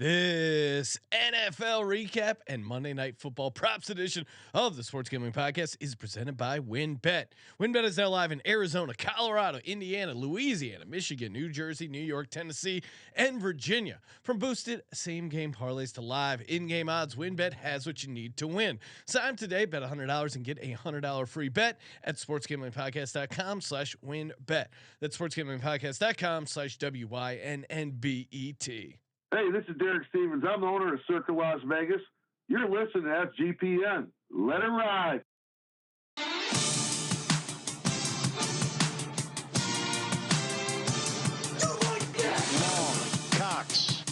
This NFL recap and Monday Night Football props edition of the Sports Gambling Podcast is presented by WynnBet. WynnBet is now live in Arizona, Colorado, Indiana, Louisiana, Michigan, New Jersey, New York, Tennessee, and Virginia. From boosted same-game parlays to live in-game odds, WynnBet has what you need to win. Sign today, bet $100 and get a $100 free bet at sportsgamblingpodcast.com/WynnBet. That's sportsgamblingpodcast.com/WYNNBET. Hey, this is Derek Stevens. I'm the owner of Circa Las Vegas. You're listening to FGPN. Let it ride. Cox.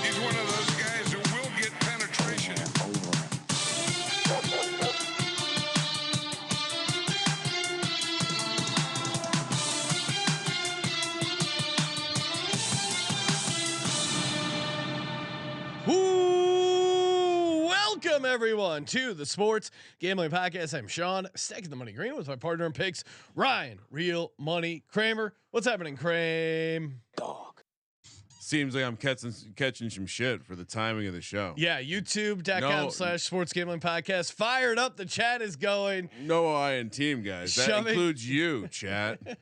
He's one of those guys who will get penetration. Welcome everyone to the Sports Gambling Podcast. I'm Sean, stacking the money green with my partner in picks, Ryan, Real Money Kramer. What's happening, Kramer? Dog. Seems like I'm catching some shit for the timing of the show. Yeah, youtube.com/sports gambling podcast. Fired up. The chat is going. No I in team, guys. That includes you, chat.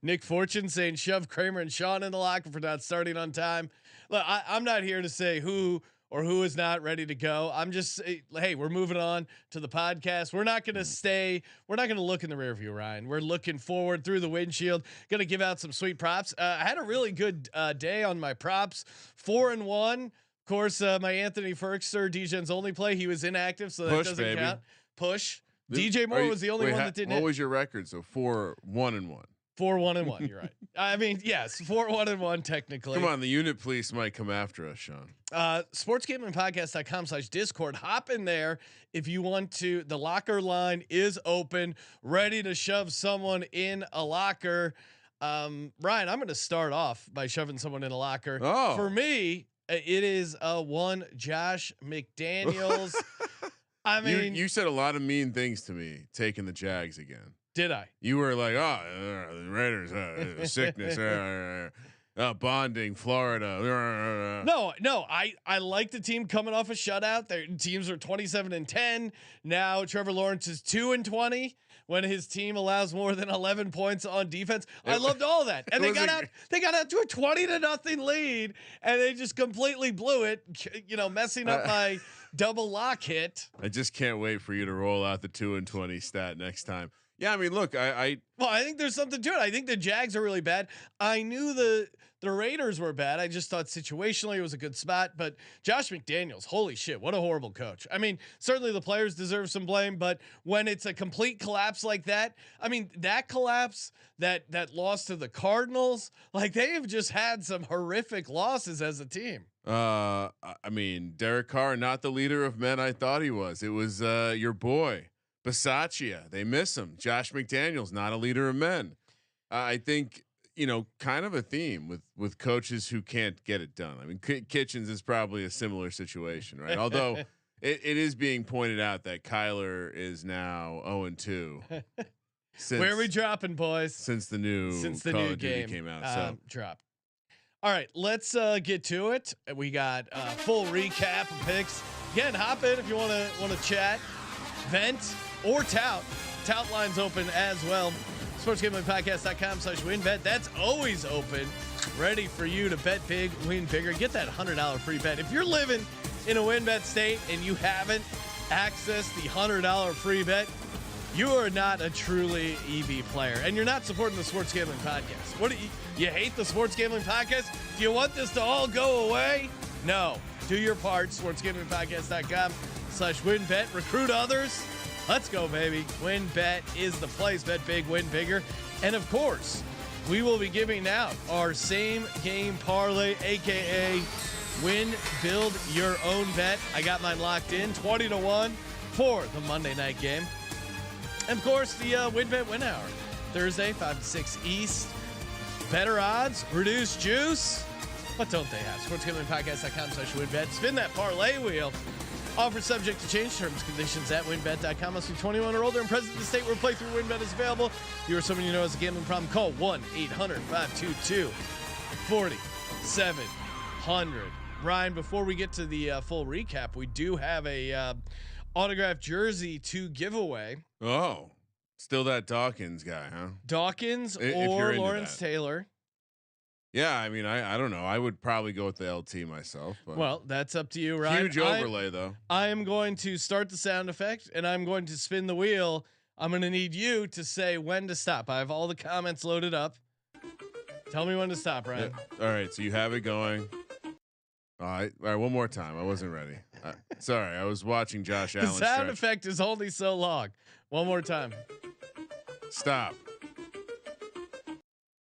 Nick Fortune saying shove Kramer and Sean in the locker for not starting on time. Look, I'm not here to say who is not ready to go. I'm just, hey, we're moving on to the podcast. We're not going to stay. We're not going to look in the rear view, Ryan. We're looking forward through the windshield. Going to give out some sweet props. I had a really good day on my props. 4-1. Of course, my Anthony Ferkster, DJ's only play. He was inactive, so that doesn't count. Push. DJ Moore was the only one that didn't. What was your record? So 4-1-1. 4-1-1. You're right. I mean, yes, 4-1-1 technically. Come on, the unit police might come after us, Sean. Sportsgamblingpodcast.com/Discord. Hop in there if you want to. The locker line is open, ready to shove someone in a locker. Ryan, I'm going to start off by shoving someone in a locker. Oh. For me, it is one Josh McDaniels. I mean, you said a lot of mean things to me taking the Jags again. Did I? You were like, the Raiders, sickness, bonding, Florida. No. I like the team coming off a shutout. Their teams are 27-10. Now Trevor Lawrence is 2-20 when his team allows more than 11 points on defense. I loved all that. And they got out to a 20-0 lead and they just completely blew it, messing up my double lock hit. I just can't wait for you to roll out the 2-20 stat next time. Yeah, I mean, look, I think there's something to it. I think the Jags are really bad. I knew the Raiders were bad. I just thought situationally it was a good spot. But Josh McDaniels, holy shit, what a horrible coach. I mean, certainly the players deserve some blame, but when it's a complete collapse like that, I mean, that collapse, that loss to the Cardinals, like they have just had some horrific losses as a team. I mean, Derek Carr, not the leader of men I thought he was. It was your boy. Bisaccia, they miss him. Josh McDaniels, not a leader of men. I think, kind of a theme with coaches who can't get it done. I mean, Kitchens is probably a similar situation, right? Although it is being pointed out that Kyler is now 0-2. Where are we dropping, boys? Since the new game came out, so dropped. All right, let's get to it. We got full recap of picks. Again, hop in if you want to chat, vent. Or tout lines open as well. sportsgamblingpodcast.com/WynnBet. That's always open, ready for you to bet big, win bigger, get that $100 free bet. If you're living in a WynnBet state and you haven't accessed the $100 free bet, you are not a truly EB player, and you're not supporting the Sports Gambling Podcast. What do you hate the Sports Gambling Podcast? Do you want this to all go away? No. Do your part. sportsgamblingpodcast.com/WynnBet. Recruit others. Let's go, baby. WynnBet is the place. Bet big, win bigger. And of course, we will be giving out our same game parlay, AKA Wynn Build Your Own Bet. I got mine locked in 20-1 for the Monday night game. And of course, the WynnBet Win Hour. Thursday, 5 to 6 East. Better odds, reduced juice. What don't they have? sportsgamblingpodcast.com/WynnBet. Spin that parlay wheel. Offer subject to change. Terms and conditions at WynnBet.com. Must be 21 or older and present in the state where playthrough WynnBet is available. If you or someone you know has a gambling problem, call 1-800-522-40 700. Ryan, before we get to the full recap, we do have a autographed jersey to give away. Oh, still that Dawkins guy, huh? Dawkins If or you're into Lawrence that. Taylor. Yeah, I mean, I don't know. I would probably go with the LT myself. But Well, that's up to you, Ryan. huge overlay though. I am going to start the sound effect and I'm going to spin the wheel. I'm going to need you to say when to stop. I have all the comments loaded up. Tell me when to stop, Ryan. Yeah. All right, so you have it going. All right, one more time. I wasn't ready. Sorry, I was watching Josh The Allen. sound stretch. effect is only so long. One more time. Stop.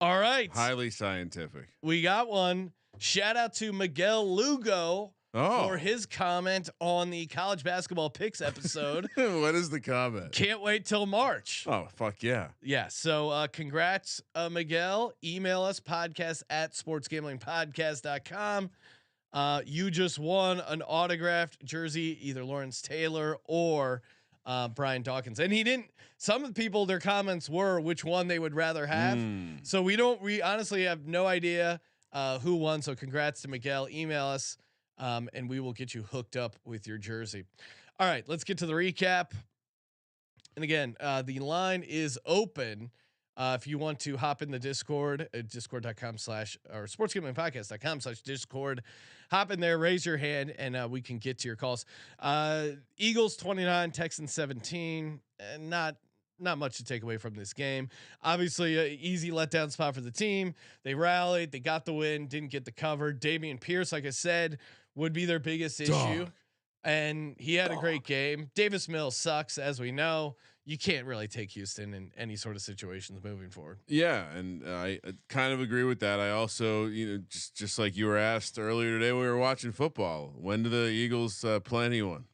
All right. Highly scientific. We got one. Shout out to Miguel Lugo for his comment on the college basketball picks episode. What is the comment? Can't wait till March. Oh, fuck yeah. Yeah. So congrats, Miguel. Email us podcast@sportsgamblingpodcast.com. You just won an autographed jersey, either Lawrence Taylor or Brian Dawkins. And he didn't, some of the people, their comments were which one they would rather have. So we honestly have no idea who won. So congrats to Miguel. Email us and we will get you hooked up with your jersey. All right, let's get to the recap. And again, the line is open. If you want to hop in the Discord, discord.com/ or sportsgamblingpodcast.com/Discord, hop in there, raise your hand, and we can get to your calls. Eagles 29, Texans 17. Not much to take away from this game. Obviously, an easy letdown spot for the team. They rallied, they got the win, didn't get the cover. Dameon Pierce, like I said, would be their biggest issue. And he had a great game. Davis Mills sucks, as we know. You can't really take Houston in any sort of situations moving forward. Yeah, and I kind of agree with that. I also, just like you were asked earlier today when we were watching football, when do the Eagles play anyone?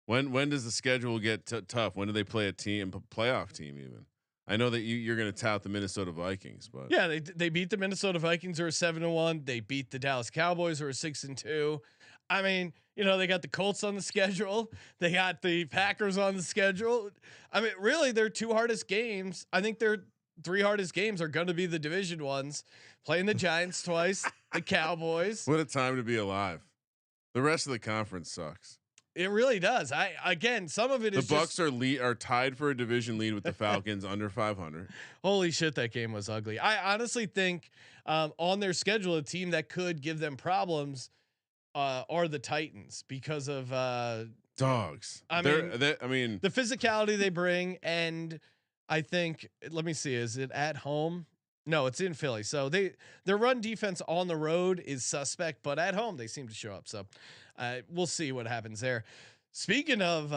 When does the schedule get tough? When do they play a playoff team even? I know that you're going to tout the Minnesota Vikings, but yeah, they beat the Minnesota Vikings, who are 7-1. They beat the Dallas Cowboys, who are 6-2. I mean, they got the Colts on the schedule. They got the Packers on the schedule. I mean, really, their two hardest games, I think their three hardest games are going to be the division ones, playing the Giants twice, the Cowboys. What a time to be alive. The rest of the conference sucks. It really does. Some of it is the Bucks are tied for a division lead with the Falcons under 500. Holy shit, that game was ugly. I honestly think on their schedule, a team that could give them problems are the Titans because of dogs. I mean, the physicality they bring, and I think, let me see, is it at home? No, it's in Philly. So their run defense on the road is suspect, but at home they seem to show up. So we'll see what happens there. Speaking of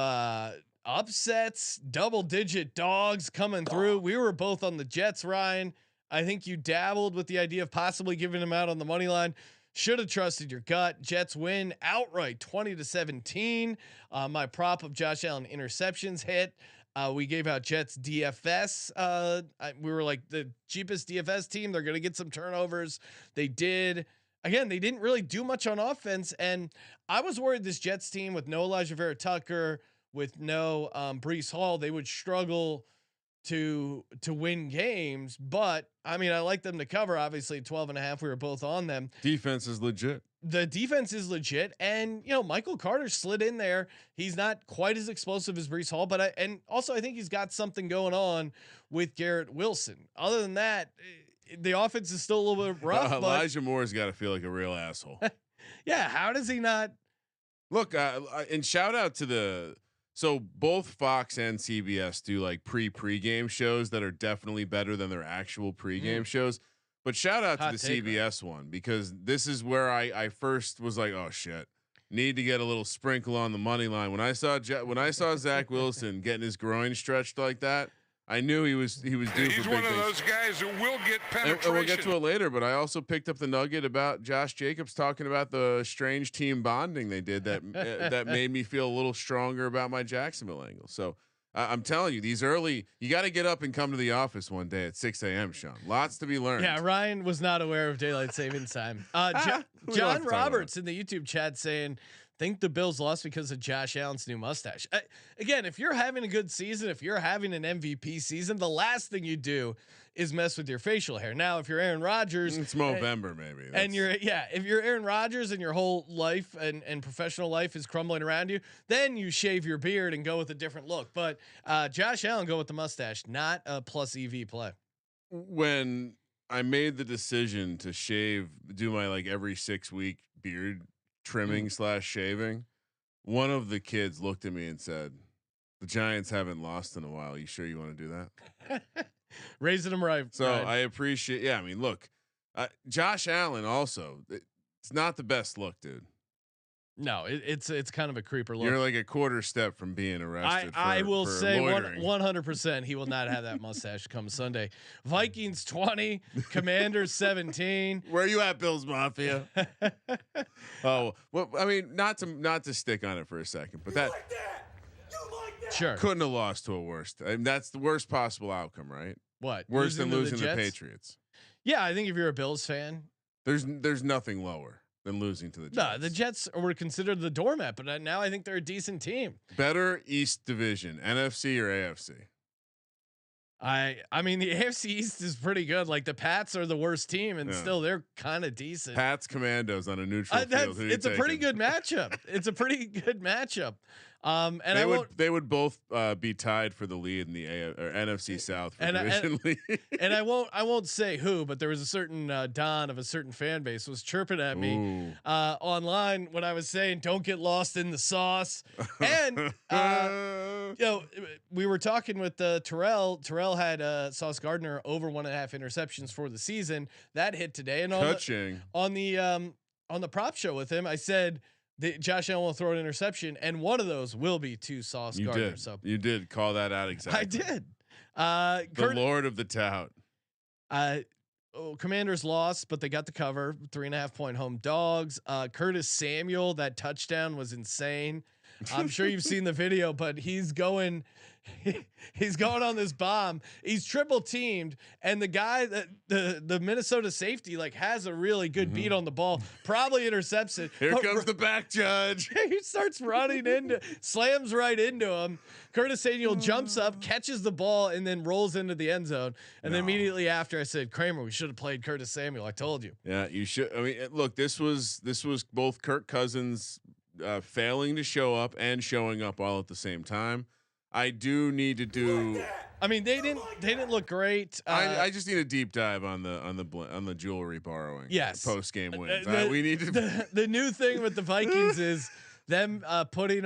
upsets, double-digit dogs coming through. We were both on the Jets, Ryan. I think you dabbled with the idea of possibly giving them out on the money line. Should have trusted your gut. Jets win outright 20-17. My prop of Josh Allen interceptions hit. We gave out Jets DFS. We were like the cheapest DFS team. They're going to get some turnovers. They did. Again, they didn't really do much on offense. And I was worried this Jets team with no Elijah Vera Tucker, with no Breece Hall, they would struggle to win games. But I mean, I like them to cover. Obviously 12.5. We were both on them. Defense is legit. The defense is legit, and Michael Carter slid in there. He's not quite as explosive as Breece Hall, but I think he's got something going on with Garrett Wilson. Other than that, the offense is still a little bit rough. Elijah Moore's got to feel like a real asshole. Yeah, how does he not? Look, and shout out to so both Fox and CBS do like pregame shows that are definitely better than their actual pregame shows. But shout out to the CBS one, because this is where I first was like, oh shit, need to get a little sprinkle on the money line. When I saw Zach Wilson getting his groin stretched like that, I knew he was due for big things. He's one of those guys who will get penetration. And we'll get to it later, but I also picked up the nugget about Josh Jacobs talking about the strange team bonding they did that made me feel a little stronger about my Jacksonville angle. So I'm telling you, these early, you got to get up and come to the office one day at 6 a.m. Sean, lots to be learned. Yeah, Ryan was not aware of daylight savings time. John Roberts in the YouTube chat saying think the Bills lost because of Josh Allen's new mustache. Again, if you're having a good season, if you're having an MVP season, the last thing you do is mess with your facial hair. Now, if you're Aaron Rodgers, it's Movember maybe. And if you're Aaron Rodgers and your whole life and professional life is crumbling around you, then you shave your beard and go with a different look. But Josh Allen, go with the mustache, not a plus EV play. When I made the decision to do my like every 6-week beard trimming / shaving, one of the kids looked at me and said, "The Giants haven't lost in a while. You sure you want to do that?" Raising them right. So I appreciate. Yeah, I mean, look, Josh Allen also. It's not the best look, dude. No, it's kind of a creeper look. You're like a quarter step from being arrested. I will say 100%. he will not have that mustache come Sunday. Vikings 20, Commanders 17. Where are you at, Bills Mafia? Oh, well, I mean, not to stick on it for a second, but that Sure couldn't have lost to a worst. I mean, that's the worst possible outcome, right? What? Worse than losing the the Patriots. Yeah, I think if you're a Bills fan, there's nothing lower than losing to the Jets. No, the Jets were considered the doormat, but now I think they're a decent team. Better East Division, NFC or AFC? I mean the AFC East is pretty good. Like the Pats are the worst team, and still they're kind of decent. Pats Commandos on a neutral field. It's a pretty good matchup. It's a pretty good matchup. And they would both be tied for the lead in the NFC South for division lead. And I won't say who, but there was a certain Don of a certain fan base was chirping at me online when I was saying don't get lost in the sauce. And we were talking with Terrell. Terrell had Sauce Gardner over 1.5 interceptions for the season. That hit today, and on the prop show with him, I said Josh Allen will throw an interception, and one of those will be to Sauce Gardner. So you did call that out exactly. I did. The Lord of the Tout. Commanders lost, but they got the cover. 3.5 point home dogs. Curtis Samuel, that touchdown was insane. I'm sure you've seen the video, but he's going on this bomb. He's triple teamed, and the guy that the Minnesota safety like has a really good beat on the ball, probably intercepts it. Here comes the back judge. He starts running slams right into him. Curtis Samuel jumps up, catches the ball, and then rolls into the end zone. And then immediately after, I said, Kramer, we should have played Curtis Samuel. I told you. Yeah, you should. I mean, look, this was both Kirk Cousins failing to show up and showing up all at the same time. I do need to do. I mean, they didn't look great. I just need a deep dive on the jewelry borrowing. Yes, post game wins. We need to. The new thing with the Vikings is them putting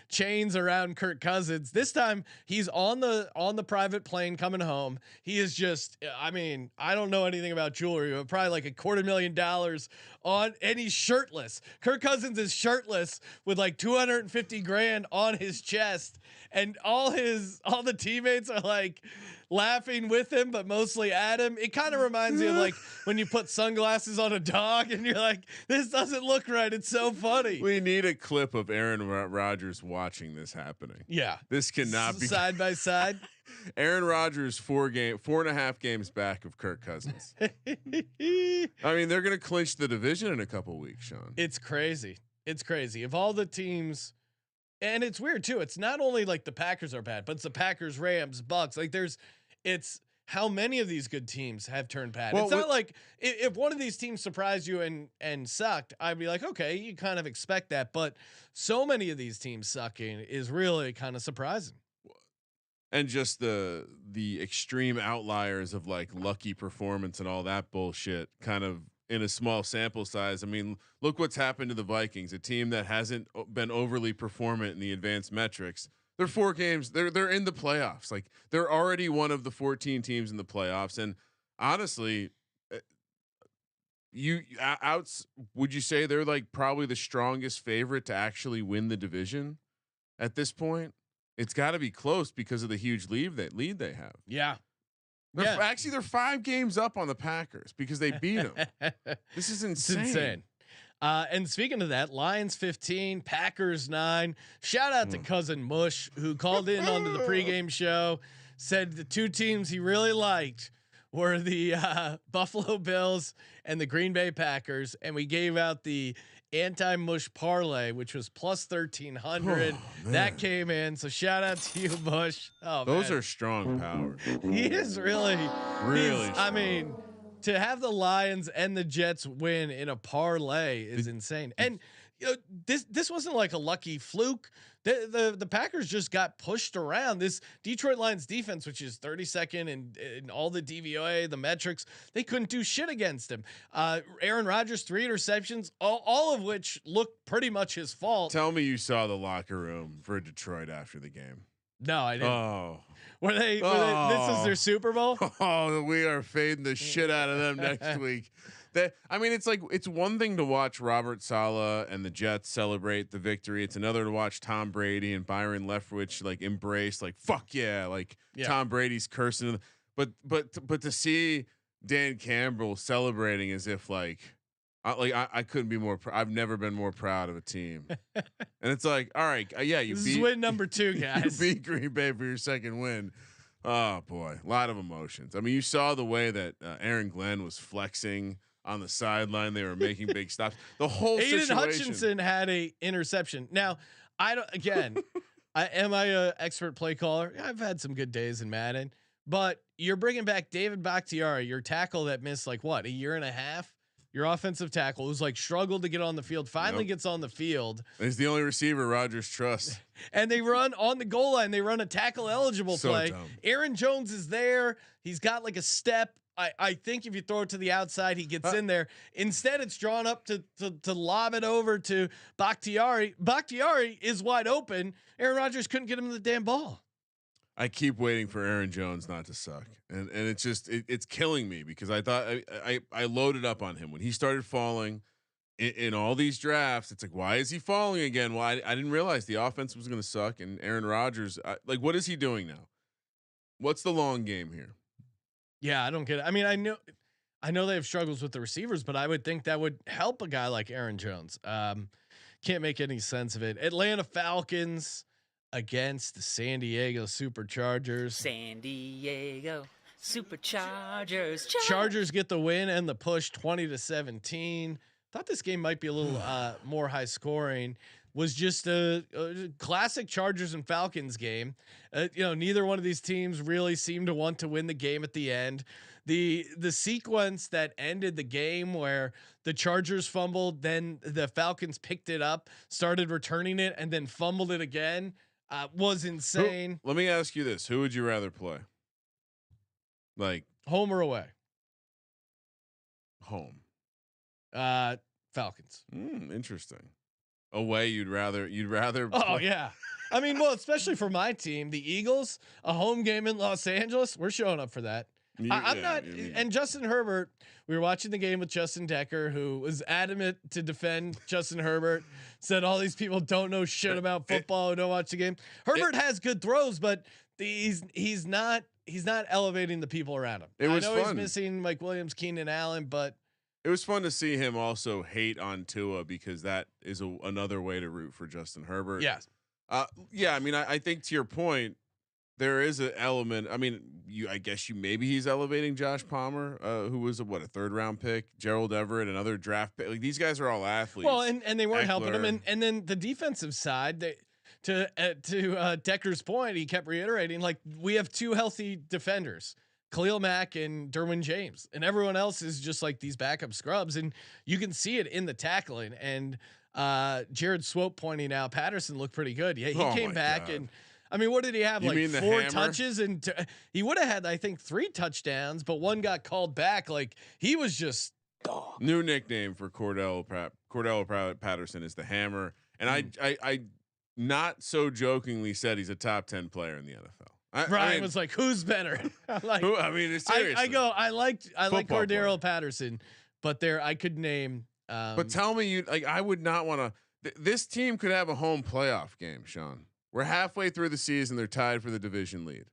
chains around Kirk Cousins. This time he's on the private plane coming home. He is just, I mean, I don't know anything about jewelry, but probably like $250,000 on, and he's shirtless. Kirk Cousins is shirtless with like $250,000 on his chest, and all the teammates are like laughing with him, but mostly at him. It kind of reminds me of like when you put sunglasses on a dog and you're like, this doesn't look right. It's so funny. We need a clip of Aaron Rodgers watching this happening. Yeah. This cannot be side by side. Aaron Rodgers 4.5 games back of Kirk Cousins. I mean, they're going to clinch the division in a couple weeks, Sean. It's crazy. It's crazy. Of all the teams, and it's weird too. It's not only like the Packers are bad, but it's the Packers, Rams, Bucks. Like it's how many of these good teams have turned bad. Well, it's not like if one of these teams surprised you and sucked, I'd be like, okay, you kind of expect that. But so many of these teams sucking is really kind of surprising. And just the extreme outliers of like lucky performance and all that bullshit kind of in a small sample size. I mean, look what's happened to the Vikings, a team that hasn't been overly performant in the advanced metrics. They're 4 games. They're in the playoffs. Like they're already one of the 14 teams in the playoffs. And honestly, would you say they're like probably the strongest favorite to actually win the division at this point? It's got to be close because of the huge lead they have. Yeah. Actually, they're 5 games up on the Packers because they beat them. This is insane. It's insane. And speaking of that, Lions 15, Packers 9. Shout out to Cousin Mush, who called in onto the pregame show, said the 2 teams he really liked were the Buffalo Bills and the Green Bay Packers, and we gave out the anti-mush parlay, which was plus 1,300. That came in. So shout out to you, Bush. Oh, those man. are strong powers. He is really. Really I mean, to have the Lions and the Jets win in a parlay is insane. And you know, this wasn't like a lucky fluke. The Packers just got pushed around. This Detroit Lions defense, which is 32nd in all the DVOA, the metrics, they couldn't do shit against him. Aaron Rodgers, 3 interceptions, all of which looked pretty much his fault. Tell me you saw the locker room for Detroit after the game. No, I didn't. Oh, Were they this is their Super Bowl? oh, we are fading the shit out of them next week. I mean, it's one thing to watch Robert Saleh and the Jets celebrate the victory. It's another to watch Tom Brady and Byron Leftwich like embrace, like fuck yeah, like Tom Brady's cursing. But to see Dan Campbell celebrating as if I couldn't be more. I've never been more proud of a team. And it's like, all right, you this beat is win number 2, guys. you beat Green Bay for your second win. Oh boy, a lot of emotions. I mean, you saw the way that Aaron Glenn was flexing on the sideline. They were making big stops. The whole Aiden situation. Hutchinson had a interception. Now, I don't. Again, am I a expert play caller? I've had some good days in Madden, but you're bringing back David Bakhtiari, your tackle that missed like what, a year and a half. Your offensive tackle who's like struggled to get on the field, finally gets on the field. He's the only receiver Rodgers trusts. And they run on the goal line. They run a tackle eligible play. Dumb. Aaron Jones is there. He's got like a step. I think if you throw it to the outside, he gets in there. Instead, it's drawn up to lob it over to Bakhtiari. Bakhtiari is wide open. Aaron Rodgers couldn't get him the damn ball. I keep waiting for Aaron Jones not to suck, and it's just it's killing me because I thought I loaded up on him when he started falling in all these drafts. It's like, why is he falling again? Well, I didn't realize the offense was going to suck, and Aaron Rodgers, what is he doing now? What's the long game here? Yeah, I don't get it. I mean, I know they have struggles with the receivers, but I would think that would help a guy like Aaron Jones. Can't make any sense of it. Atlanta Falcons against the San Diego Superchargers. San Diego Superchargers. Chargers get the win and the push 20-17. Thought this game might be a little more high scoring. Was just a classic Chargers and Falcons game. Neither one of these teams really seemed to want to win the game at the end. The sequence that ended the game where the Chargers fumbled, then the Falcons picked it up, started returning it, and then fumbled it again was insane. Let me ask you this: who would you rather play? Like home or away? Home. Falcons. Interesting. Away, you'd rather. Oh yeah. I mean, well, especially for my team, the Eagles, a home game in Los Angeles, we're showing up for that. I'm not. And Justin Herbert, we were watching the game with Justin Decker, who was adamant to defend Justin Herbert. Said all these people don't know shit about football who don't watch the game. Herbert has good throws, but he's not elevating the people around him. It was I know fun. he's missing Mike Williams, Keenan Allen, but it was fun to see him also hate on Tua because that is another way to root for Justin Herbert. yes. Yeah. I mean, I think to your point, there is an element. I mean, I guess maybe he's elevating Josh Palmer, who was a 3rd round pick, Gerald Everett, another draft pick. Like these guys are all athletes. Well, and they weren't helping him. And then the defensive side, to Decker's point, he kept reiterating, like, we have 2 healthy defenders, Khalil Mack and Derwin James, and everyone else is just like these backup scrubs. And you can see it in the tackling. And Jared Swope pointing out Patterson looked pretty good. Yeah, he came back God. And I mean, what did he have? You like 4 touches, and he would have had, I think, 3 touchdowns, but 1 got called back. Like he was just dog. New nickname for Cordell Patterson is the Hammer, and I not so jokingly said he's a top 10 player in the NFL. Brian was like, "Who's better?" Like, I mean, it's seriously. I like Cordell Patterson, but I could name. But tell me, I would not want to. This team could have a home playoff game, Sean. We're halfway through the season. They're tied for the division lead.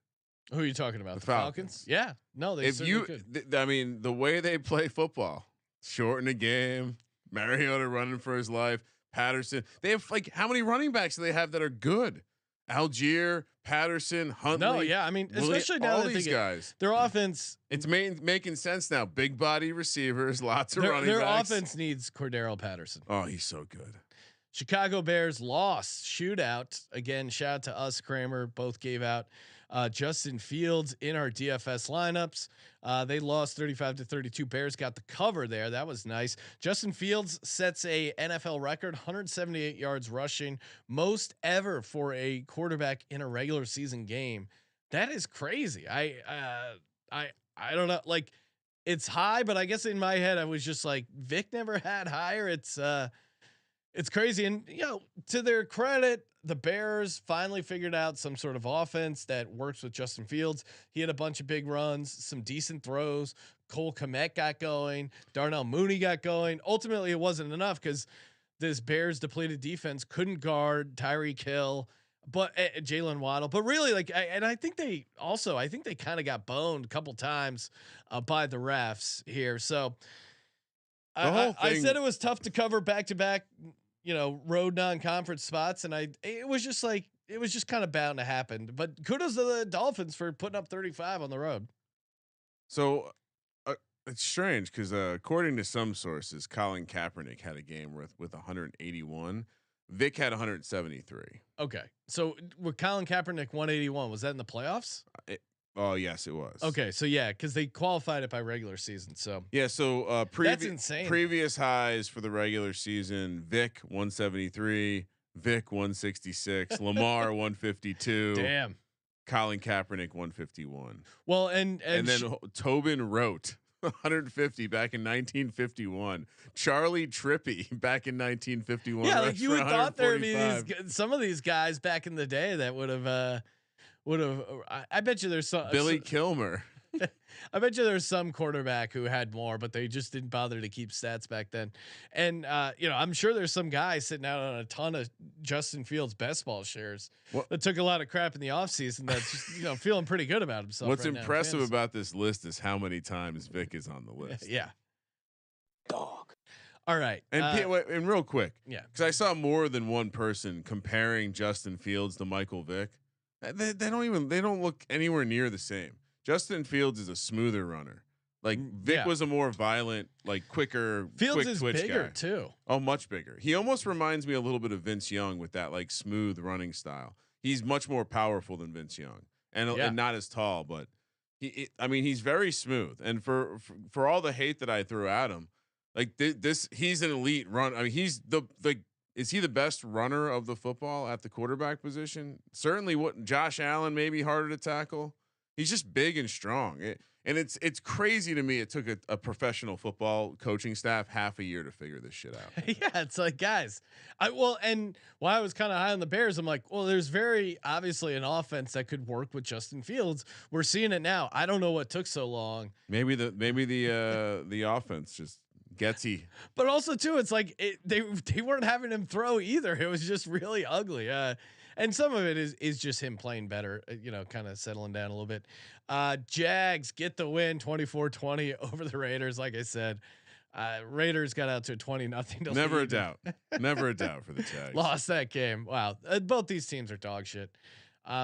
Who are you talking about? The Falcons? Yeah. No, they could. I mean, the way they play football, shorten a game, Mariota running for his life, Patterson. They have how many running backs do they have that are good? Algier, Patterson, Huntley. No, yeah, I mean, especially now all that these guys. their offense, It's making sense now. Big body receivers, lots of running their backs. offense needs Cordero Patterson. Oh, he's so good. Chicago Bears lost shootout again. Shout out to us, Kramer. Both gave out Justin Fields in our DFS lineups. They lost 35-32. Bears got the cover there. That was nice. Justin Fields sets a NFL record, 178 yards rushing, most ever for a quarterback in a regular season game. That is crazy. I don't know. Like, it's high, but I guess in my head I was just like, Vic never had higher. It's crazy. And, to their credit, the Bears finally figured out some sort of offense that works with Justin Fields. He had a bunch of big runs, some decent throws. Cole Kmet got going. Darnell Mooney got going. Ultimately, it wasn't enough because this Bears depleted defense couldn't guard Tyreek Hill, but Jalen Waddle. But really, I think they kind of got boned a couple times by the refs here. So I said it was tough to cover back-to-back, road non-conference spots, and it was just kind of bound to happen. But kudos to the Dolphins for putting up 35 on the road. So it's strange because according to some sources, Colin Kaepernick had a game with 181. Vic had 173. Okay, so with Colin Kaepernick 181, was that in the playoffs? Oh yes, it was. Okay, so yeah, because they qualified it by regular season. So yeah, so that's insane. Previous highs for the regular season: Vic 173, Vic 166, Lamar 152. Damn. Colin Kaepernick 151. Well, and then Tobin wrote 150 back in 1951. Charlie Trippy back in 1951. Yeah, like you would thought there would be some of these guys back in the day that would have. I bet you there's some Billy Kilmer. I bet you there's some quarterback who had more, but they just didn't bother to keep stats back then. And I'm sure there's some guy sitting out on a ton of Justin Fields best ball shares that took a lot of crap in the offseason that's just, feeling pretty good about himself. What's right impressive about this list is how many times Vic is on the list. Yeah. Dog. All right. And real quick. Yeah. Because I saw more than one person comparing Justin Fields to Michael Vick. They don't look anywhere near the same. Justin Fields is a smoother runner. Like Vic was a more violent, quicker, Fields quick is twitch bigger guy. too. Oh, much bigger. He almost reminds me a little bit of Vince Young with that smooth running style. He's much more powerful than Vince Young and not as tall, but he's very smooth. And for all the hate that I threw at him, he's an elite run. I mean, he's is he the best runner of the football at the quarterback position? Certainly, what Josh Allen may be harder to tackle. He's just big and strong. And it's crazy to me. It took a professional football coaching staff half a year to figure this shit out. Yeah, it's like, guys, and while I was kind of high on the Bears, I'm like, well, there's very obviously an offense that could work with Justin Fields. We're seeing it now. I don't know what took so long. Maybe the offense just gets he. But also too, it's like they weren't having him throw either. It was just really ugly. And some of it is just him playing better, kind of settling down a little bit. Jags get the win 24-20 over the Raiders. Like I said, Raiders got out to 20-0. Never a doubt. Never a doubt for the Jags. Lost that game. Wow. Both these teams are dog shit.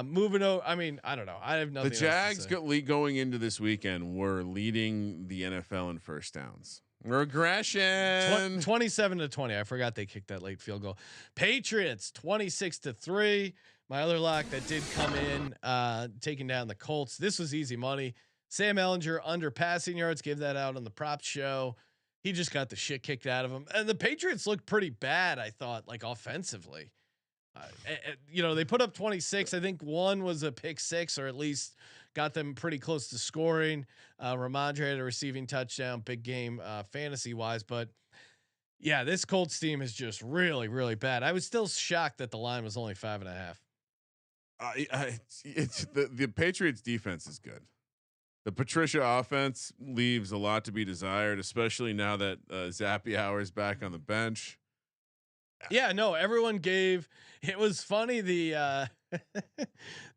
Moving over. I mean, I don't know. I have nothing. The Jags going into this weekend were leading the NFL in first downs. Regression 27-20. I forgot they kicked that late field goal. Patriots 26-3. My other lock that did come in, taking down the Colts. This was easy money. Sam Ehlinger under passing yards. Gave that out on the prop show. He just got the shit kicked out of him. And the Patriots looked pretty bad, I thought, offensively. They put up 26. I think one was a pick six, or at least got them pretty close to scoring. Ramondre had a receiving touchdown, big game fantasy wise, but yeah, this Colts team is just really, really bad. I was still shocked that the line was only 5.5. It's the Patriots defense is good. The Patricia offense leaves a lot to be desired, especially now that Zappy Hour's back on the bench. Yeah, no, everyone gave. It was funny the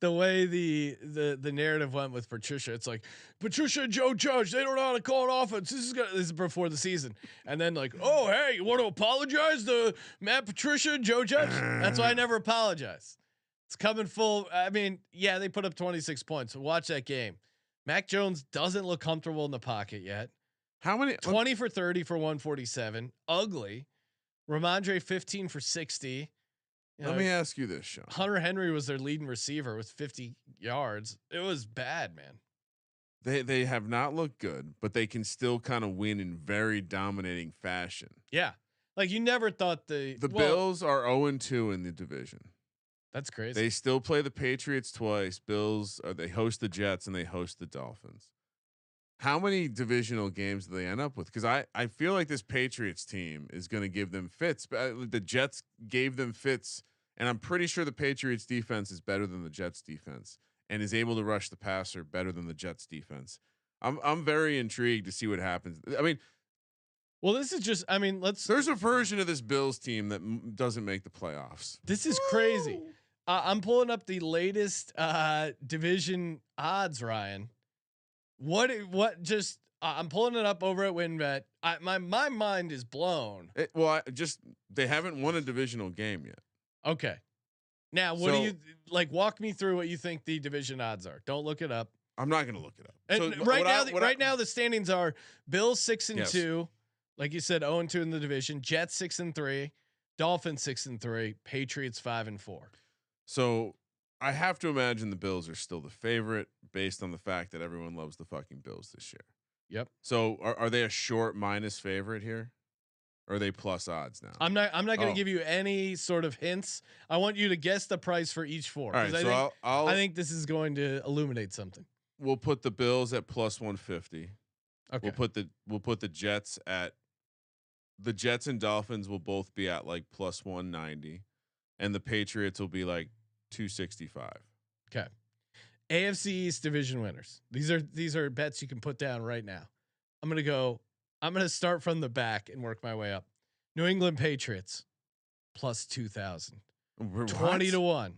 way the narrative went with Patricia. It's like Patricia and Joe Judge, they don't know how to call an offense. This is before the season, and then oh hey, you want to apologize to Matt Patricia and Joe Judge? That's why I never apologize. It's coming full. I mean, yeah, they put up 26 points. So watch that game. Mac Jones doesn't look comfortable in the pocket yet. How many? 20 for 30 for 147. Ugly. Ramondre 15 for 60. Let me ask you this, Sean. Hunter Henry was their leading receiver with 50 yards. It was bad, man. They have not looked good, but they can still kind of win in very dominating fashion. Yeah. Like you never thought the Bills are 0-2 in the division. That's crazy. They still play the Patriots twice. Bills they host the Jets and they host the Dolphins. How many divisional games do they end up with? Because I feel like this Patriots team is going to give them fits. But the Jets gave them fits, and I'm pretty sure the Patriots defense is better than the Jets defense and is able to rush the passer better than the Jets defense. I'm very intrigued to see what happens. I mean, well, this is just. I mean, There's a version of this Bills team that doesn't make the playoffs. This is crazy. I'm pulling up the latest division odds, Ryan. What just I'm pulling it up over at WynnBet. My mind is blown. They haven't won a divisional game yet. Okay. Now, what do you like? Walk me through what you think the division odds are. Don't look it up. I'm not going to look it up. And So right now the standings are Bills 6-2, like you said, 0-2 in the division. Jets 6-3, Dolphins 6-3, Patriots 5-4. So I have to imagine the Bills are still the favorite based on the fact that everyone loves the fucking Bills this year. Yep. So are they a short minus favorite here? Or are they plus odds now? I'm not going to give you any sort of hints. I want you to guess the price for each four. All right, I think this is going to illuminate something. We'll put the Bills at plus 150. Okay. We'll put the Jets at the Jets and Dolphins will both be at like plus 190, and the Patriots will be like 265. Okay. AFC East division winners. These are bets you can put down right now. I'm going to start from the back and work my way up. New England Patriots plus 2,000. 20-1.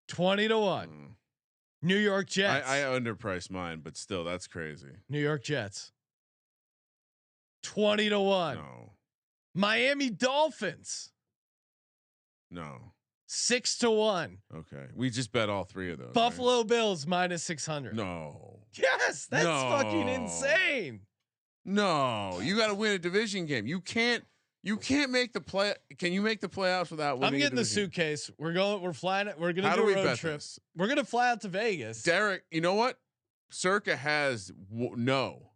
20-1. New York Jets. I underpriced mine, but still, that's crazy. New York Jets. 20-1. No. Miami Dolphins. No. 6-1. Okay. We just bet all three of those. Buffalo right? Bills minus 600. No. Yes, that's fucking insane. No, you got to win a division game. You can't make the play. Can you make the playoffs without winning? I'm getting the suitcase. We're flying. We're going to do a road trip. This? We're going to fly out to Vegas. Derek, you know what? Circa has no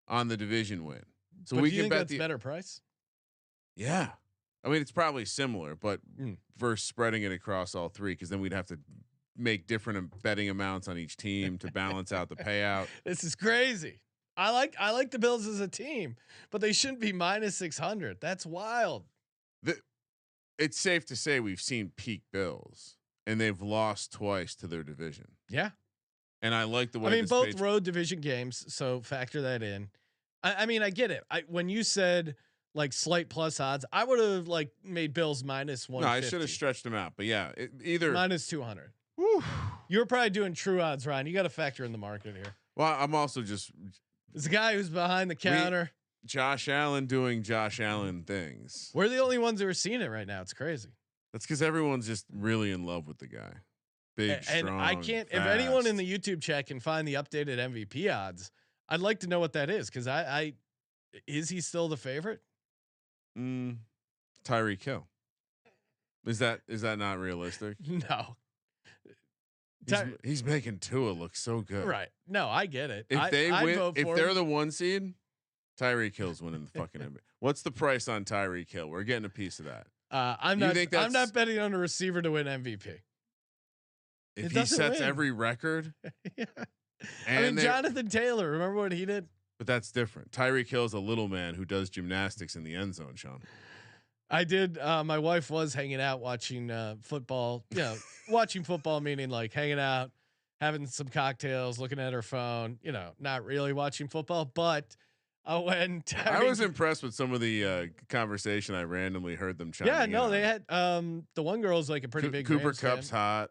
on the division win. So we can bet that's better price. Yeah. I mean, it's probably similar, but versus spreading it across all three, because then we'd have to make different betting amounts on each team to balance out the payout. This is crazy. I like the Bills as a team, but they shouldn't be minus 600. That's wild. It's safe to say we've seen peak Bills, and they've lost twice to their division. Yeah. And I like the way. I mean, both road division games, so factor that in. I mean, I get it. When you said like slight plus odds, I would have like made Bills minus 150. No, I should have stretched them out, but yeah, either minus 200. Whew. You're probably doing true odds, Ryan. You got to factor in the market here. Well, I'm also just. It's a guy who's behind the counter. Josh Allen doing Josh Allen things. We're the only ones who are seeing it right now. It's crazy. That's because everyone's just really in love with the guy. Big, and strong, I can't. fast. If anyone in the YouTube chat can find the updated MVP odds, I'd like to know what that is, because is he still the favorite? Tyreek Hill. Is that not realistic? No. He's making Tua look so good. Right. No, I get it. If they win, if they're him. the 1 seed, Tyreek Hill's winning the fucking NBA. What's the price on Tyreek Hill? We're getting a piece of that. I'm not betting on a receiver to win MVP. If he sets every record. Yeah. And I mean, Jonathan Taylor, remember what he did? But that's different. Tyreek Hill's a little man who does gymnastics in the end zone, Sean. I did. My wife was hanging out watching football. Watching football meaning like hanging out, having some cocktails, looking at her phone. Not really watching football. But when I was impressed with some of the conversation I randomly heard them chiming in on. They had the one girl's like a pretty big Cooper Rams Kupp's fan. hot.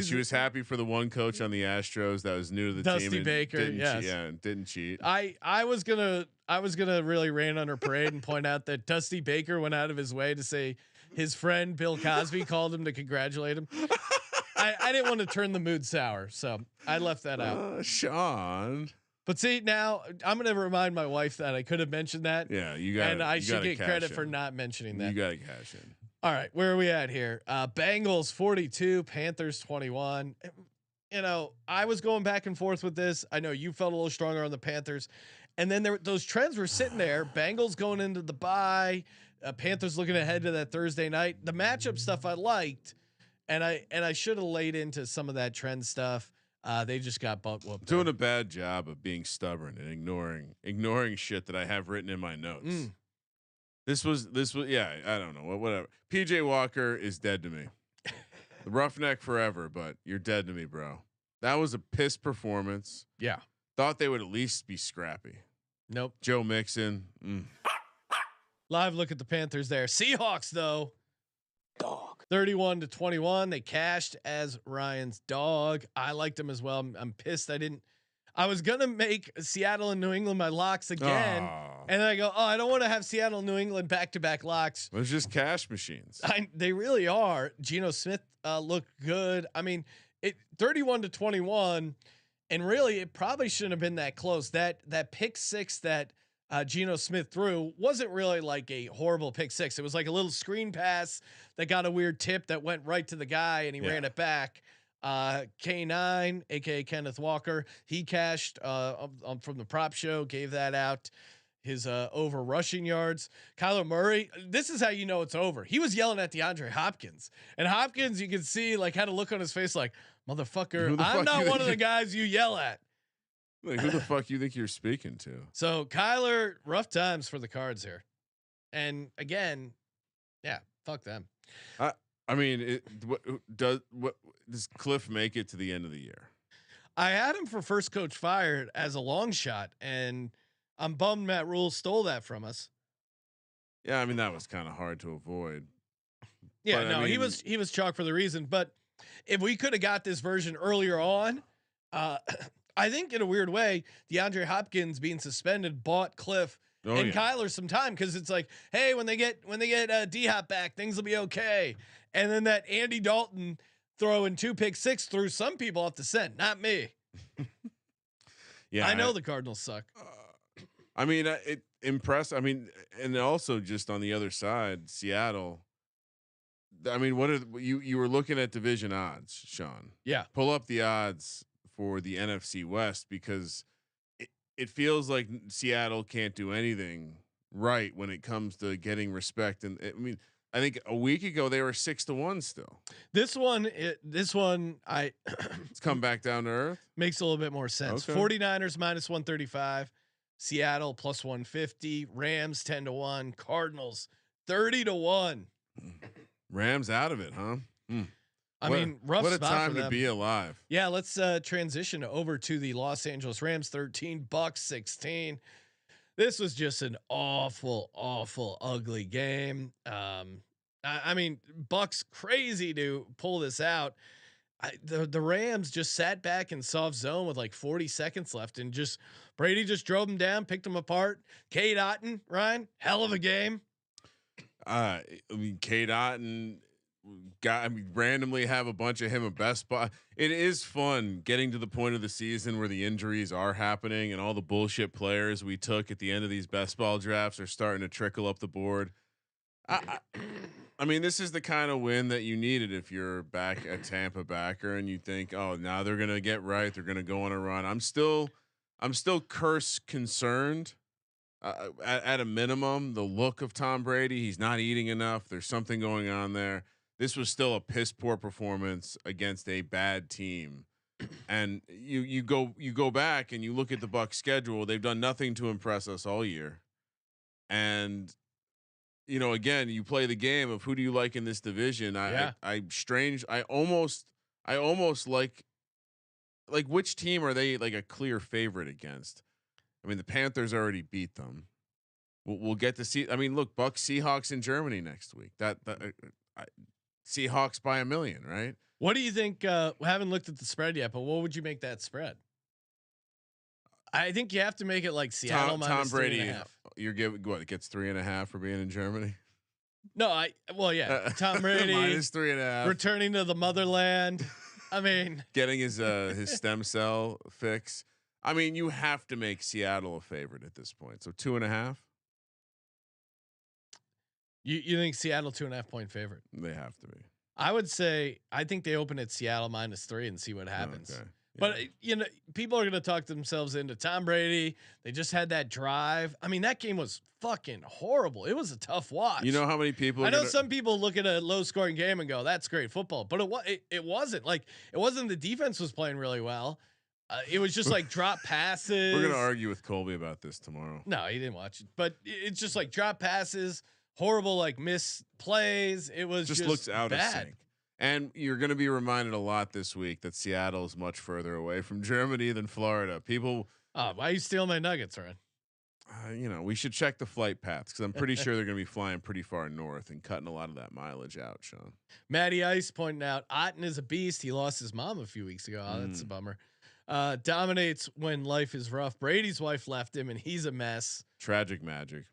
She was happy for the one coach on the Astros that was new to the Dusty team. Baker, yes. Didn't cheat. I was gonna really rain on her parade and point out that Dusty Baker went out of his way to say his friend Bill Cosby called him to congratulate him. I didn't want to turn the mood sour, so I left that out. Sean. But see, now I'm going to remind my wife that I could have mentioned that. Yeah, you got. And I should get credit for not mentioning that. You got to cash in. All right, where are we at here? Bengals 42, Panthers 21. You know, I was going back and forth with this. I know you felt a little stronger on the Panthers, and then those trends were sitting there. Bengals going into the bye, Panthers looking ahead to that Thursday night. The matchup stuff I liked, and I should have laid into some of that trend stuff. They just got butt whooped. Doing a bad job of being stubborn and ignoring shit that I have written in my notes. This was yeah, I don't know, whatever. PJ Walker is dead to me. The roughneck forever, but you're dead to me, bro. That was a piss performance. Yeah. Thought they would at least be scrappy. Nope. Joe Mixon. Live look at the Panthers there. Seahawks though. Dog. 31-21. They cashed as Ryan's dog. I liked them as well. I'm pissed I was gonna make Seattle and New England my locks again, and then I go, I don't want to have Seattle and New England back-to-back locks. It's just cash machines. They really are. Geno Smith looked good. I mean, 31-21, and really it probably shouldn't have been that close. That pick six that Geno Smith threw wasn't really like a horrible pick six. It was like a little screen pass that got a weird tip that went right to the guy, and he ran it back. K9, aka Kenneth Walker, he cashed from the prop show, gave that out. His over rushing yards. Kyler Murray, this is how you know it's over. He was yelling at DeAndre Hopkins, and Hopkins, you can see like had a look on his face like, motherfucker, I'm not one of the guys you yell at. Like, who the fuck you think you're speaking to? So Kyler, rough times for the Cards here, and again, yeah, fuck them. I mean, does Cliff make it to the end of the year? I had him for first coach fired as a long shot, and I'm bummed Matt Rule stole that from us. Yeah, I mean that was kind of hard to avoid. Yeah, but, no, I mean, he was chalk for the reason. But if we could have got this version earlier on, I think in a weird way, DeAndre Hopkins being suspended bought Cliff and Kyler some time, because it's like, hey, when they get D-Hop back, things will be okay. And then that Andy Dalton throwing 2 pick six threw some people off the scent, not me. Yeah, I know the Cardinals suck. I mean, it impressed. I mean, and also just on the other side, Seattle. I mean, what are you were looking at division odds, Sean? Yeah, pull up the odds for the NFC West, because it feels like Seattle can't do anything right when it comes to getting respect. And I mean, I think a week ago they were 6-1 still. This one, it's come back down to earth. Makes a little bit more sense. Okay. 49ers -135, Seattle +150, Rams 10-1, Cardinals 30-1. Rams out of it, huh? I mean, rough what a spot time for them to be alive. Yeah, let's transition over to the Los Angeles Rams 13, Bucks 16. This was just an awful, ugly game. I mean, Bucks crazy to pull this out. The Rams just sat back in soft zone with like 40 seconds left, and Brady just drove them down, picked them apart. Cade Otton, Ryan, hell of a game. I mean, Cade Otton randomly have a bunch of him at best spot. It is fun getting to the point of the season where the injuries are happening and all the bullshit players we took at the end of these best ball drafts are starting to trickle up the board. I mean, this is the kind of win that you needed if you're back at Tampa backer and you think, oh, now they're gonna get right. They're gonna go on a run. I'm still curse concerned. At a minimum, the look of Tom Brady, he's not eating enough. There's something going on there. This was still a piss poor performance against a bad team. And you go back and you look at the Bucs schedule. They've done nothing to impress us all year. And again, you play the game of who do you like in this division? I almost like which team are they like a clear favorite against? I mean, the Panthers already beat them. We'll get to see. I mean, look, Bucs Seahawks in Germany next week. Seahawks by 1 million, right? What do you think? We haven't looked at the spread yet, but what would you make that spread? I think you have to make it like Seattle Tom Brady. -3.5. You're giving what? It gets 3.5 for being in Germany. No, Tom Brady -3.5. returning to the motherland. I mean, Getting his stem cell fix. I mean, you have to make Seattle a favorite at this point. So 2.5. you think Seattle 2.5 point favorite? They have to be. I would say I think they open at Seattle -3 and see what happens. Okay. But people are going to talk themselves into Tom Brady. They just had that drive. I mean, that game was fucking horrible. It was a tough watch. You know how many people? I know some people look at a low scoring game and go, "That's great football," but it wasn't. Like it wasn't. The defense was playing really well. It was just like drop passes. We're gonna argue with Colby about this tomorrow. No, he didn't watch it, but it's just like drop passes, horrible like miss plays. It was just looks out bad. of sync. And you're going to be reminded a lot this week that Seattle is much further away from Germany than Florida. People, why are you stealing my nuggets, Ryan? We should check the flight paths because I'm pretty sure they're going to be flying pretty far north and cutting a lot of that mileage out. Sean, Matty Ice pointing out Otten is a beast. He lost his mom a few weeks ago. Oh, that's a bummer. Dominates when life is rough. Brady's wife left him, and he's a mess. Tragic magic.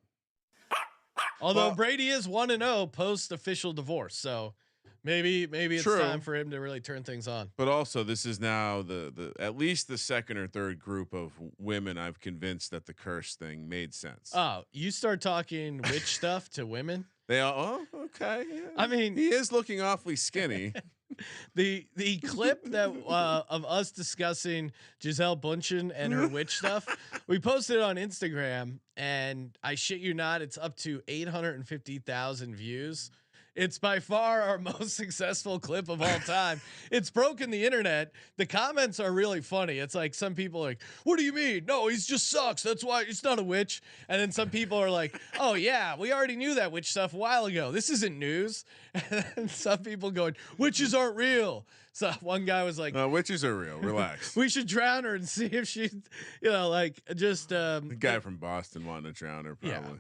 Although Brady is 1-0 post official divorce, so. Maybe it's time for him to really turn things on. But also, this is now the at least the second or third group of women I've convinced that the curse thing made sense. Oh, you start talking witch stuff to women? They all okay. Yeah. I mean, he is looking awfully skinny. The clip that of us discussing Gisele Bundchen and her witch stuff, we posted it on Instagram, and I shit you not, it's up to 850,000 views. It's by far our most successful clip of all time. It's broken the internet. The comments are really funny. It's like some people are like, "What do you mean? No, he just sucks. That's why he's not a witch." And then some people are like, "Oh yeah, we already knew that witch stuff a while ago. This isn't news." And some people going, "Witches aren't real." So one guy was like, "No, witches are real. Relax. We should drown her and see if she, the guy from Boston wanting to drown her, probably. Yeah.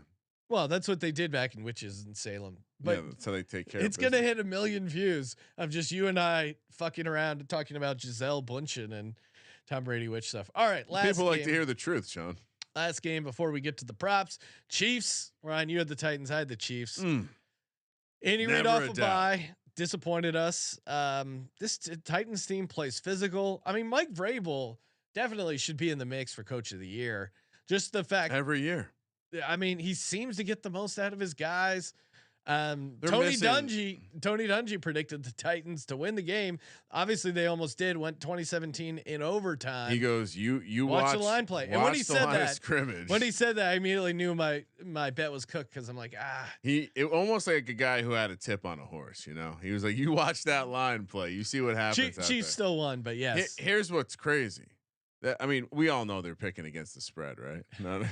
Well, that's what they did back in Witches in Salem. But yeah, that's how they take care. It's gonna hit 1 million views of just you and I fucking around and talking about Gisele Bundchen and Tom Brady witch stuff. All right, people like to hear the truth, Sean. Last game before we get to the props. Chiefs. Ryan, you had the Titans. I had the Chiefs. Andy Reid off a bye. Disappointed us. This Titans team plays physical. I mean, Mike Vrabel definitely should be in the mix for Coach of the Year. Just the fact every year. I mean, he seems to get the most out of his guys. Tony Dungy predicted the Titans to win the game. Obviously, they almost did. Went 2017 in overtime. He goes, "You watch the line play." And when he said that, scrimmage. When he said that, I immediately knew my bet was cooked because I'm like, It almost like a guy who had a tip on a horse. He was like, "You watch that line play. You see what happens." Chiefs still won, but yes. Here's what's crazy. I mean, we all know they're picking against the spread, right? No.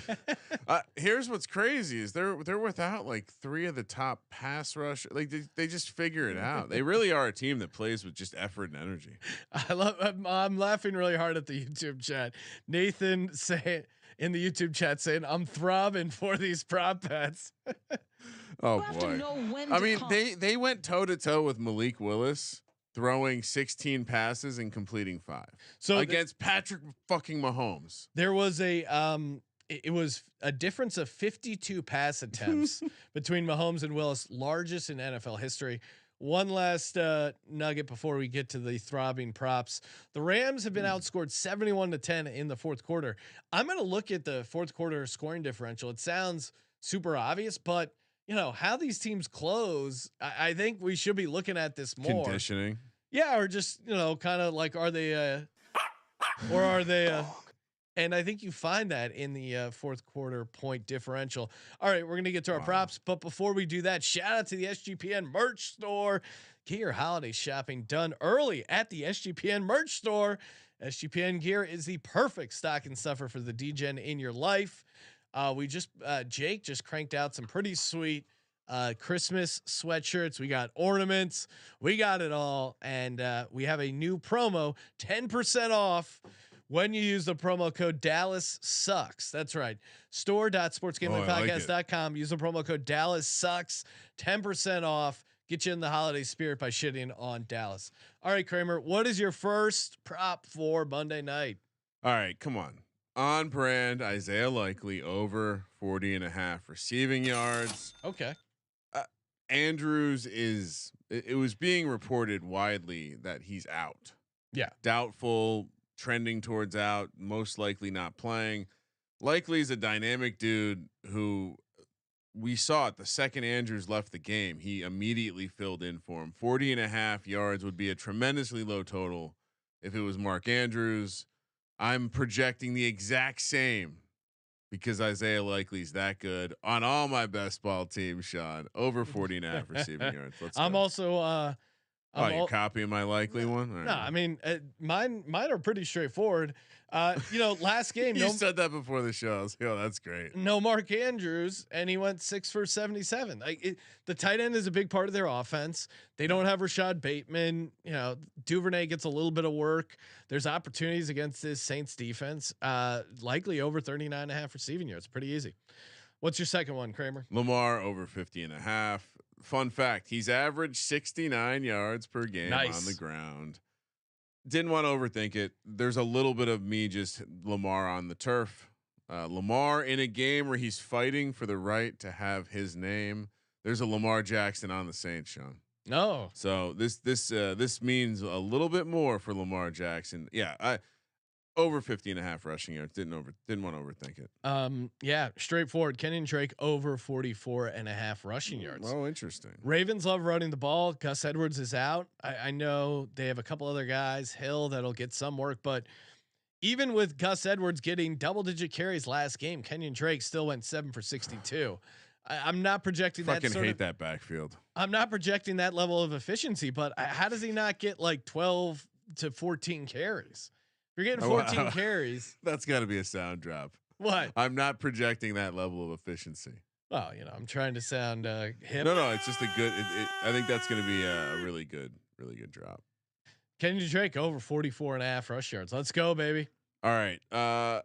Here's what's crazy is they're without like 3 of the top pass rush. Like they just figure it out. They really are a team that plays with just effort and energy. I'm laughing really hard at the YouTube chat. Nathan saying in the YouTube chat saying, "I'm throbbing for these prop bets." Oh boy! I mean, they went toe to toe with Malik Willis, throwing 16 passes and completing 5. So against Patrick fucking Mahomes. There was it was a difference of 52 pass attempts between Mahomes and Willis, largest in NFL history. One last nugget before we get to the throbbing props. The Rams have been outscored 71-10 in the fourth quarter. I'm going to look at the fourth quarter scoring differential. It sounds super obvious, but how these teams close, I think we should be looking at this more. Conditioning. Yeah, or just, kind of like, are they and I think you find that in the fourth quarter point differential. All right, we're going to get to our props, but before we do that, shout out to the SGPN merch store. Get your holiday shopping done early at the SGPN merch store. SGPN gear is the perfect stocking stuffer for the DGen in your life. Jake just cranked out some pretty sweet Christmas sweatshirts. We got ornaments, we got it all. And we have a new promo, 10% off when you use the promo code Dallas Sucks. That's right. Store.sportsgamblingpodcast.com. Use the promo code Dallas Sucks, 10% off. Get you in the holiday spirit by shitting on Dallas. All right, Kramer, what is your first prop for Monday night? All right, come on. On brand, Isaiah Likely over 40.5 receiving yards. Okay. Andrews is. It was being reported widely that he's out. Yeah, doubtful, trending towards out, most likely not playing. Likely is a dynamic dude who we saw it the second Andrews left the game. He immediately filled in for him. 40.5 yards would be a tremendously low total if it was Mark Andrews. I'm projecting the exact same because Isaiah Likely's that good on all my best ball teams, Sean. Over 40.5 receiving yards. Let's go. I'm also. You're copying my Likely one? All no, right. I mean mine are pretty straightforward. Last game You said that before the show. I was like, oh, that's great. no Mark Andrews, and he went 6 for 77. The tight end is a big part of their offense. They don't have Rashad Bateman. Duvernay gets a little bit of work. There's opportunities against this Saints defense. Likely over 39.5 receiving yards. Pretty easy. What's your second one, Kramer? Lamar over 50.5. Fun fact: he's averaged 69 yards per game on the ground. Didn't want to overthink it. There's a little bit of me just Lamar on the turf. Lamar in a game where he's fighting for the right to have his name. There's a Lamar Jackson on the Saints, Sean. No. So this means a little bit more for Lamar Jackson. Yeah, I over 50.5 rushing yards. Didn't want to overthink it. Yeah, straightforward. Kenyan Drake over 44.5 rushing yards. Oh, interesting. Ravens love running the ball. Gus Edwards is out. I know they have a couple other guys, Hill, that'll get some work, but even with Gus Edwards getting double-digit carries last game, Kenyan Drake still went 7 for 62. I'm not projecting that. Fucking hate that backfield. I'm not projecting that level of efficiency, but how does he not get like 12 to 14 carries? If you're getting 14 carries. That's got to be a sound drop. What? I'm not projecting that level of efficiency. Well, I'm trying to sound hip. No, it's just a good. I think that's going to be a really good drop. Kenyan Drake over 44.5 rush yards. Let's go, baby. All right.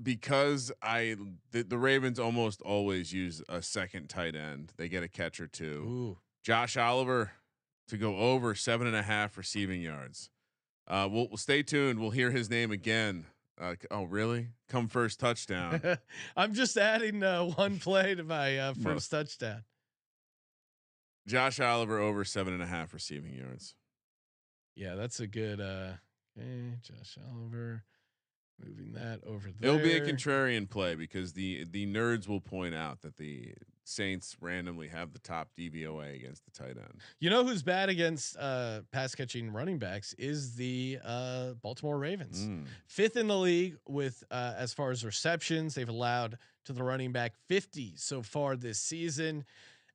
Because the Ravens almost always use a second tight end. They get a catch or two. Ooh. Josh Oliver to go over 7.5 receiving yards. We'll stay tuned. We'll hear his name again. Oh, really? Come first touchdown. I'm just adding one play to my first touchdown. Josh Oliver over 7.5 receiving yards. Yeah, that's a good. Josh Oliver, moving that over there. It'll be a contrarian play because the nerds will point out that the Saints randomly have the top DVOA against the tight end. You know who's bad against pass catching running backs is the Baltimore Ravens. 5th in the league with as far as receptions. They've allowed to the running back 50 so far this season.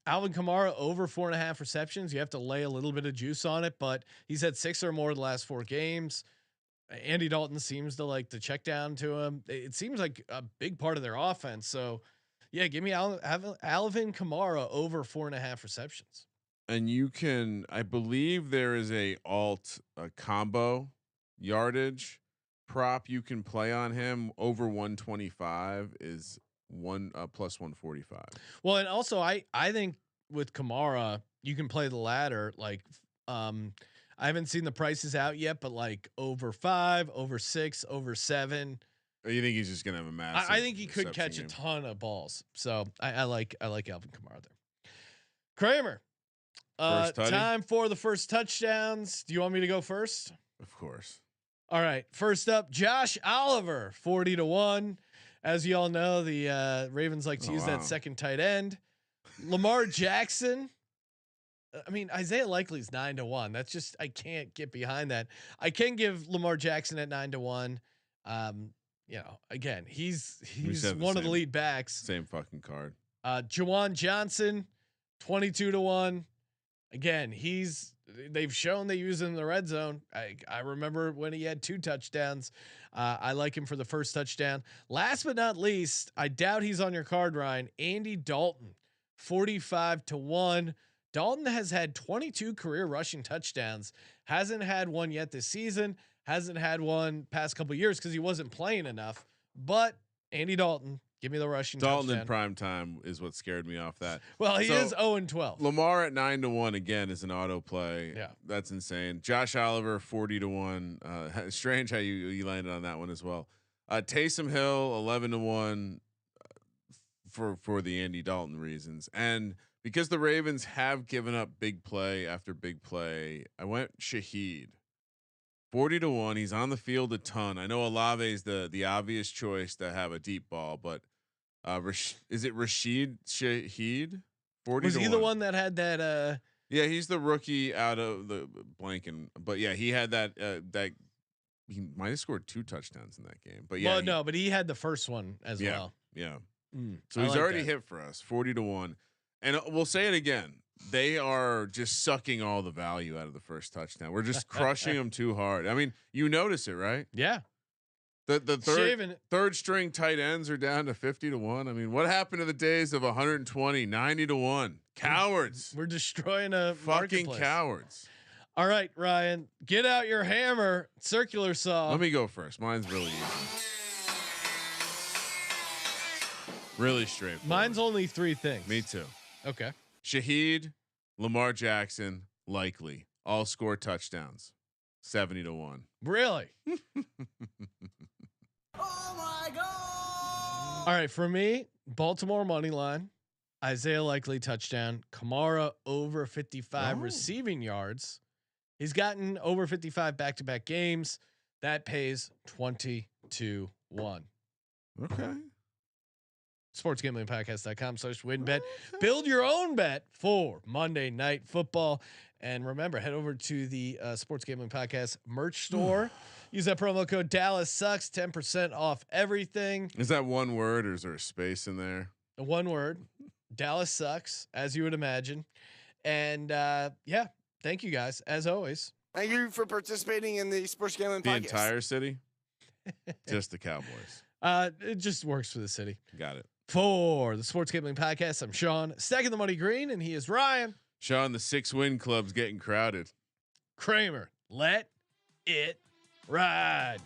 Alvin Kamara over 4.5 receptions. You have to lay a little bit of juice on it, but he's had 6 or more the last 4 games. Andy Dalton seems to like to check down to him. It seems like a big part of their offense. So yeah, give me Alvin Kamara over 4.5 receptions. And you can, I believe there is a combo yardage prop you can play on him. Over 125 is plus 145. Well, and also I think with Kamara you can play the ladder. Like I haven't seen the prices out yet, but like over 5, over 6, over 7. Or you think he's just gonna have a massive? I think he could catch game. a ton of balls. So I like Alvin Kamara there. Kramer, time for the first touchdowns. Do you want me to go first? Of course. All right. First up, Josh Oliver, 40-1. As you all know, the Ravens like to use that second tight end. Lamar Jackson. I mean, Isaiah Likely's 9-1. That's just, I can't get behind that. I can give Lamar Jackson at 9-1. Again, he's one of the lead backs. Same fucking card. Juwan Johnson, 22-1. Again, they've shown they use him in the red zone. I remember when he had 2 touchdowns. I like him for the first touchdown. Last but not least, I doubt he's on your card, Ryan. Andy Dalton, 45-1. Dalton has had 22 career rushing touchdowns. Hasn't had one yet this season. Hasn't had one past couple years because he wasn't playing enough. But Andy Dalton, give me the rushing touchdown. Dalton in prime time is what scared me off that. Well, he is 0-12. Lamar at 9-1 again is an auto play. Yeah, that's insane. Josh Oliver 40-1. Strange how you landed on that one as well. Taysom Hill 11-1 for the Andy Dalton reasons. And because the Ravens have given up big play after big play. I went Shaheed 40-1. He's on the field a ton. I know Olave is the obvious choice to have a deep ball, but is it Rashid Shaheed? 40 Was to he 1. the one that had that? Yeah, he's the rookie out of the blanking, but yeah, he had that. That he might have scored 2 touchdowns in that game. But yeah, Well, no, but he had the first one as well. Yeah. So I he's like already that. hit for us 40-1, and we'll say it again. They are just sucking all the value out of the first touchdown. We're just crushing them too hard. I mean, you notice it, right? Yeah. The third string tight ends are down to 50-1. I mean, what happened to the days of 120, 90-1? Cowards. We're destroying a Fucking marketplace. cowards. All right, Ryan, get out your hammer, circular saw. Let me go first. Mine's really easy. Really straightforward. Mine's only 3 things. Me too. Okay. Shaheed, Lamar Jackson, likely all score touchdowns. 70-1. Really? Oh my God! All right, for me, Baltimore money line, Isaiah likely touchdown, Kamara over 55 receiving yards. He's gotten over 55 back-to-back games. That pays 20-1. Okay. SportsGamblingPodcast.com/WynnBet. Build your own bet for Monday Night Football. And remember, head over to the Sports Gambling Podcast merch store. Use that promo code Dallas Sucks, 10% off everything. Is that one word or is there a space in there? One word, Dallas Sucks, as you would imagine. And yeah, thank you guys as always. Thank you for participating in the Sports Gambling The Podcast. entire city? Just the Cowboys. It just works for the city. Got it. For the Sports Gambling Podcast, I'm Sean, stacking the money green, and he is Ryan. Sean, the 6-win club's getting crowded. Kramer. Let it ride.